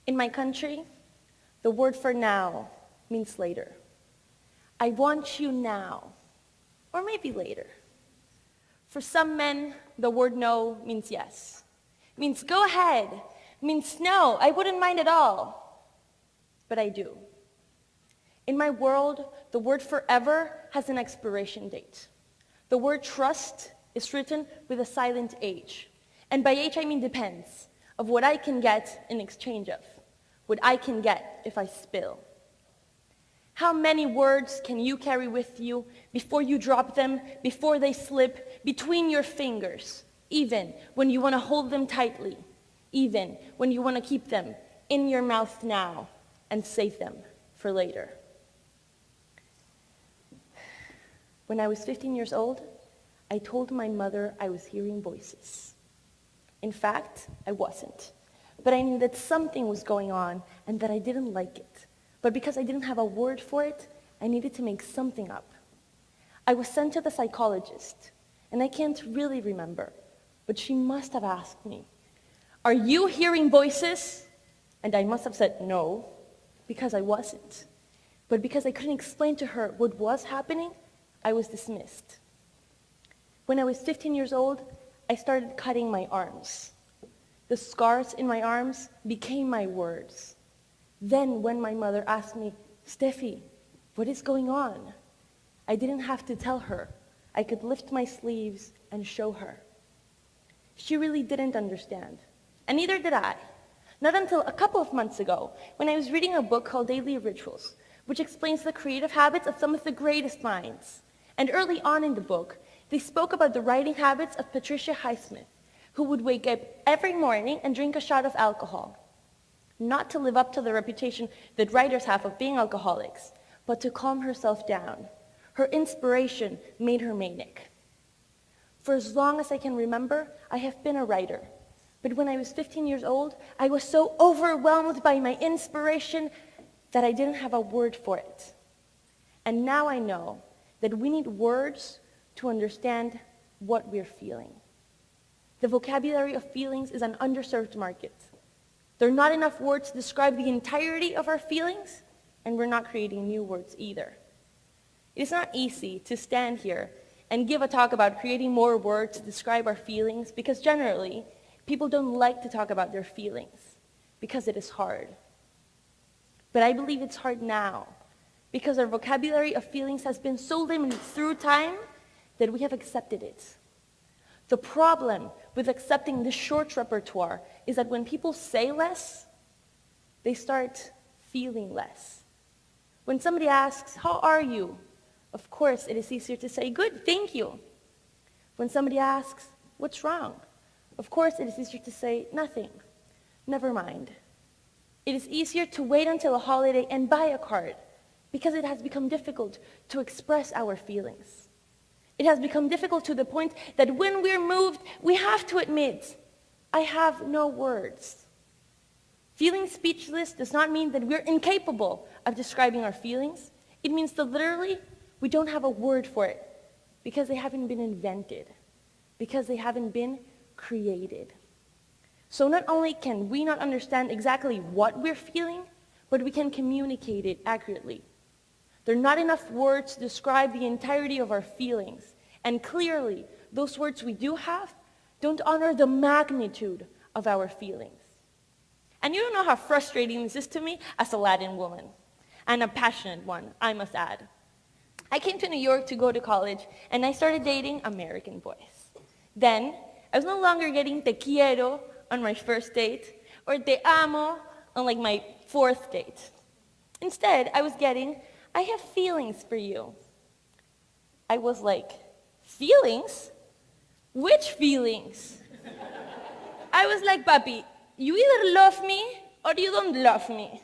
In my country, the word for now means later. I want you now, or maybe later. For some men, the word no means yes. Means go ahead. Means no, I wouldn't mind at all. But I do. In my world, the word forever has an expiration date. The word trust is written with a silent H. And by H I mean depends, of what I can get in exchange of, what I can get if I spill. How many words can you carry with you before you drop them, before they slip between your fingers, even when you want to hold them tightly, even when you want to keep them in your mouth now and save them for later? When I was 15 years old, I told my mother I was hearing voices. In fact, I wasn't. But I knew that something was going on and that I didn't like it. But because I didn't have a word for it, I needed to make something up. I was sent to the psychologist, and I can't really remember, but she must have asked me, "Are you hearing voices?" And I must have said no, because I wasn't. But because I couldn't explain to her what was happening, I was dismissed. When I was 15 years old, I started cutting my arms. The scars in my arms became my words. Then when my mother asked me, "Steffi, what is going on?" I didn't have to tell her. I could lift my sleeves and show her. She really didn't understand, and neither did I. Not until a couple of months ago, when I was reading a book called Daily Rituals, which explains the creative habits of some of the greatest minds. And early on in the book, they spoke about the writing habits of Patricia Highsmith, who would wake up every morning and drink a shot of alcohol. Not to live up to the reputation that writers have of being alcoholics, but to calm herself down. Her inspiration made her manic. For as long as I can remember, I have been a writer. But when I was 15 years old, I was so overwhelmed by my inspiration that I didn't have a word for it. And now I know that we need words to understand what we're feeling. The vocabulary of feelings is an underserved market. There are not enough words to describe the entirety of our feelings, and we're not creating new words either. It is not easy to stand here and give a talk about creating more words to describe our feelings, because generally, people don't like to talk about their feelings, because it is hard. But I believe it's hard now, because our vocabulary of feelings has been so limited through time that we have accepted it. The problem with accepting this short repertoire is that when people say less, they start feeling less. When somebody asks, "How are you?" of course, it is easier to say, "Good, thank you." When somebody asks, "What's wrong?" of course, it is easier to say, "Nothing, never mind." It is easier to wait until a holiday and buy a card because it has become difficult to express our feelings. It has become difficult to the point that when we're moved, we have to admit, "I have no words." Feeling speechless does not mean that we're incapable of describing our feelings. It means that literally we don't have a word for it because they haven't been invented, because they haven't been created. So not only can we not understand exactly what we're feeling, but we can communicate it accurately. There are not enough words to describe the entirety of our feelings. And clearly, those words we do have don't honor the magnitude of our feelings. And you don't know how frustrating this is to me as a Latin woman, and a passionate one, I must add. I came to New York to go to college, and I started dating American boys. Then, I was no longer getting te quiero on my first date, or te amo on like my fourth date. Instead, I was getting, "I have feelings for you." I was like, "Feelings? Which feelings?" I was like, "Papi, you either love me or you don't love me."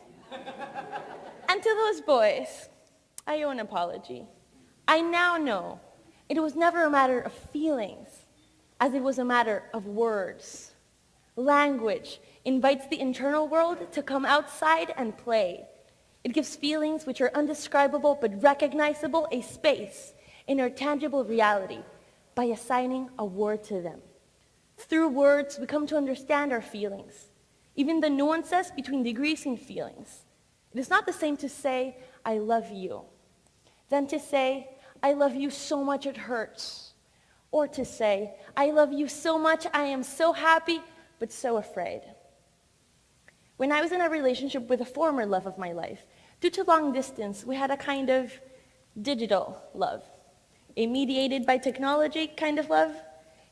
And to those boys, I owe an apology. I now know it was never a matter of feelings, as it was a matter of words. Language invites the internal world to come outside and play. It gives feelings which are undescribable but recognizable a space in our tangible reality by assigning a word to them. Through words, we come to understand our feelings. even the nuances between degrees in feelings. It is not the same to say, I love you, than to say, I love you so much it hurts. Or to say, I love you so much, I am so happy, but so afraid. When I was in a relationship with a former love of my life, due to long distance, we had a kind of digital love, a mediated by technology kind of love,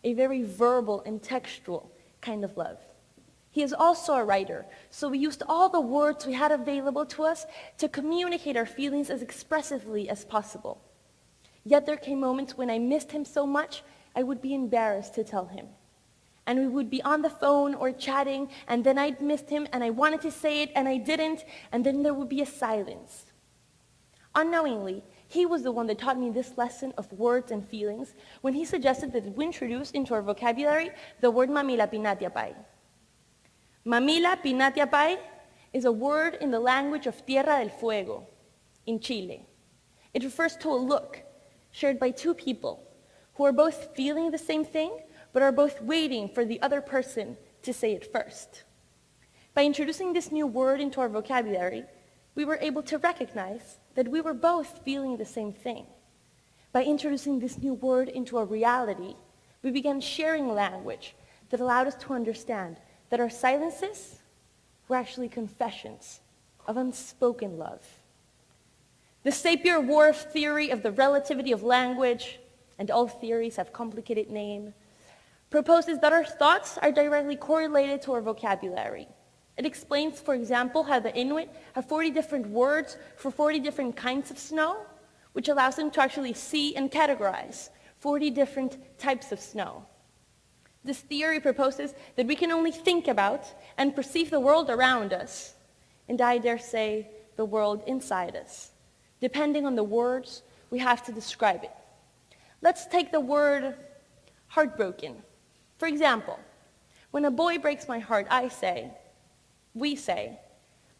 a very verbal and textual kind of love. He is also a writer, so we used all the words we had available to us to communicate our feelings as expressively as possible. Yet there came moments when I missed him so much, I would be embarrassed to tell him. And we would be on the phone or chatting, and then I'd missed him, and I wanted to say it, and I didn't, and then there would be a silence. Unknowingly, he was the one that taught me this lesson of words and feelings when he suggested that we introduce into our vocabulary the word mamila pinatiapay. Mamila pinatiapay is a word in the language of Tierra del Fuego in Chile. It refers to a look shared by two people who are both feeling the same thing, but are both waiting for the other person to say it first. By introducing this new word into our vocabulary, we were able to recognize that we were both feeling the same thing. By introducing this new word into our reality, we began sharing language that allowed us to understand that our silences were actually confessions of unspoken love. The Sapir-Whorf theory of the relativity of language, and all theories have complicated names, proposes that our thoughts are directly correlated to our vocabulary. It explains, for example, how the Inuit have 40 different words for 40 different kinds of snow, which allows them to actually see and categorize 40 different types of snow. This theory proposes that we can only think about and perceive the world around us, and I dare say, the world inside us, depending on the words we have to describe it. Let's take the word heartbroken. For example, when a boy breaks my heart, we say,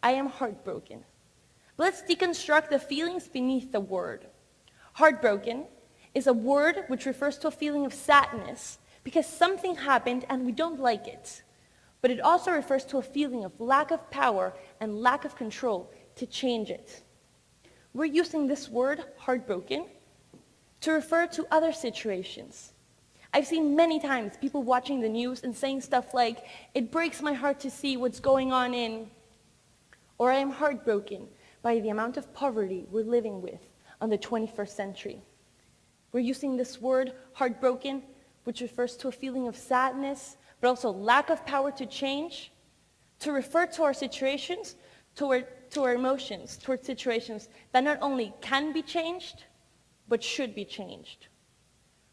I am heartbroken. But let's deconstruct the feelings beneath the word. Heartbroken is a word which refers to a feeling of sadness because something happened and we don't like it. But it also refers to a feeling of lack of power and lack of control to change it. We're using this word, heartbroken, to refer to other situations. I've seen many times people watching the news and saying stuff like, it breaks my heart to see what's going on in, or I am heartbroken by the amount of poverty we're living with on the 21st century. We're using this word, heartbroken, which refers to a feeling of sadness, but also lack of power to change, to refer to our situations, to our emotions, towards situations that not only can be changed, but should be changed.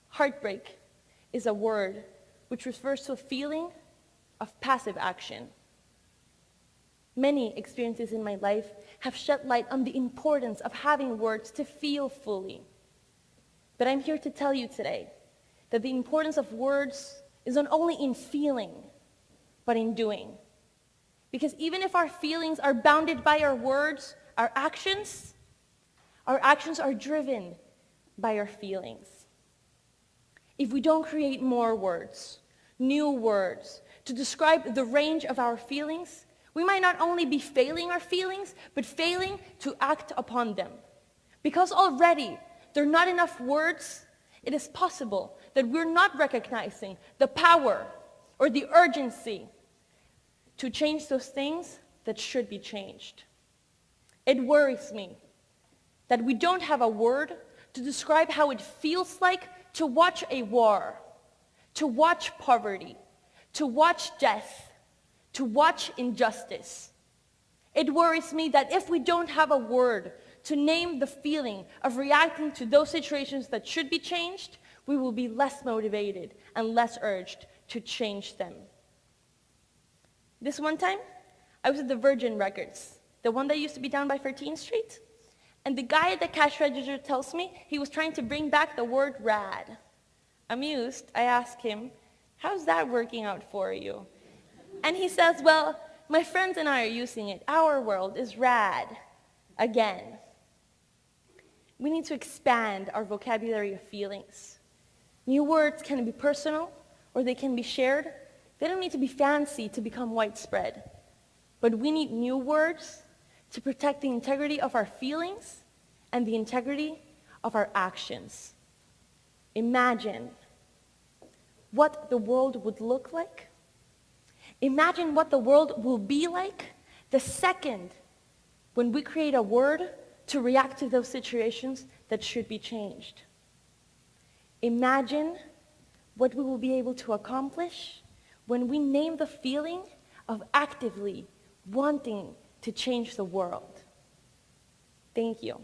Heartbreak is a word which refers to a feeling of passive action. Many experiences in my life have shed light on the importance of having words to feel fully. But I'm here to tell you today that the importance of words is not only in feeling, but in doing. Because even if our feelings are bounded by our words, our actions are driven by our feelings. If we don't create more words, new words, to describe the range of our feelings, we might not only be failing our feelings, but failing to act upon them. Because already there are not enough words, it is possible that we're not recognizing the power or the urgency to change those things that should be changed. It worries me that we don't have a word to describe how it feels like to watch a war, to watch poverty, to watch death, to watch injustice. It worries me that if we don't have a word to name the feeling of reacting to those situations that should be changed, we will be less motivated and less urged to change them. This one time, I was at the Virgin Records, the one that used to be down by 13th Street. And the guy at the cash register tells me he was trying to bring back the word rad. Amused, I ask him, how's that working out for you? And he says, well, my friends and I are using it. Our world is rad. Again. We need to expand our vocabulary of feelings. New words can be personal or they can be shared. They don't need to be fancy to become widespread. but we need new words to protect the integrity of our feelings and the integrity of our actions. Imagine what the world would look like. Imagine what the world will be like the second when we create a word to react to those situations that should be changed. Imagine what we will be able to accomplish when we name the feeling of actively wanting to change the world. Thank you.